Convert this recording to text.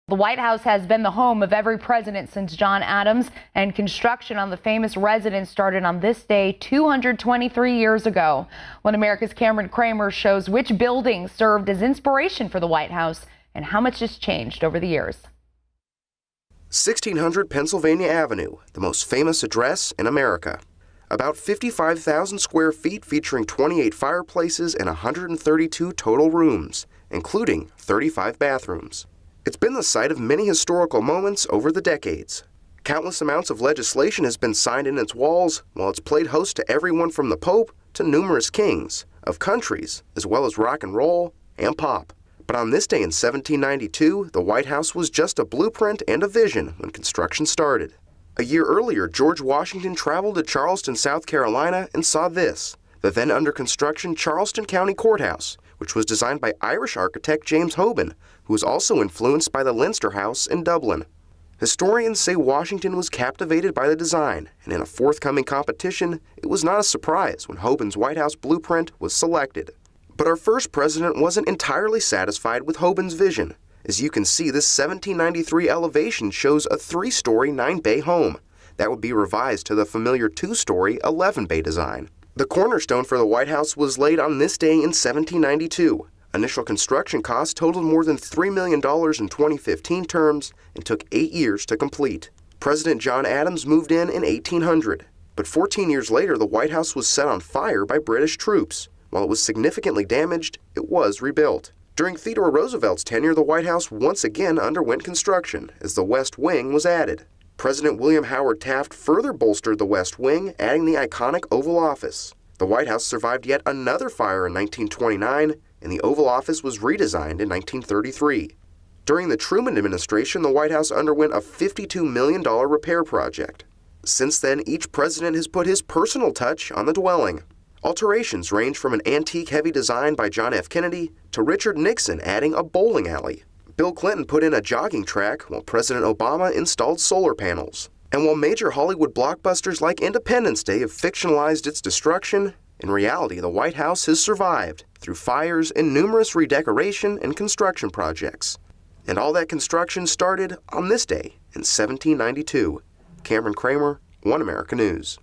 The White House has been the home of every president since John Adams, and construction on the famous residence started on this day 223 years ago. One America's Cameron Kramer shows which buildings served as inspiration for the White House and how much has changed over the years. 1600 Pennsylvania Avenue, the most famous address in America. About 55,000 square feet featuring 28 fireplaces and 132 total rooms, including 35 bathrooms. It's been the site of many historical moments over the decades. Countless amounts of legislation has been signed in its walls, while it's played host to everyone from the Pope to numerous kings of countries, as well as rock and roll and pop. But on this day in 1792, the White House was just a blueprint and a vision when construction started. A year earlier, George Washington traveled to Charleston, South Carolina, and saw this, the then under construction Charleston County Courthouse, which was designed by Irish architect James Hoban, who was also influenced by the Leinster House in Dublin. Historians say Washington was captivated by the design, and in a forthcoming competition, it was not a surprise when Hoban's White House blueprint was selected. But our first president wasn't entirely satisfied with Hoban's vision. As you can see, this 1793 elevation shows a 3-story, 9-bay home. That would be revised to the familiar 2-story, 11-bay design. The cornerstone for the White House was laid on this day in 1792. Initial construction costs totaled more than $3 million in 2015 terms and took 8 years to complete. President John Adams moved in 1800, but 14 years later the White House was set on fire by British troops. While it was significantly damaged, it was rebuilt. During Theodore Roosevelt's tenure, the White House once again underwent construction as the West Wing was added. President William Howard Taft further bolstered the West Wing, adding the iconic Oval Office. The White House survived yet another fire in 1929, and the Oval Office was redesigned in 1933. During the Truman administration, the White House underwent a $52 million repair project. Since then, each president has put his personal touch on the dwelling. Alterations range from an antique-heavy design by John F. Kennedy to Richard Nixon adding a bowling alley. Bill Clinton put in a jogging track, while President Obama installed solar panels. And while major Hollywood blockbusters like Independence Day have fictionalized its destruction, in reality, the White House has survived through fires and numerous redecoration and construction projects. And all that construction started on this day in 1792. Cameron Kramer, One America News.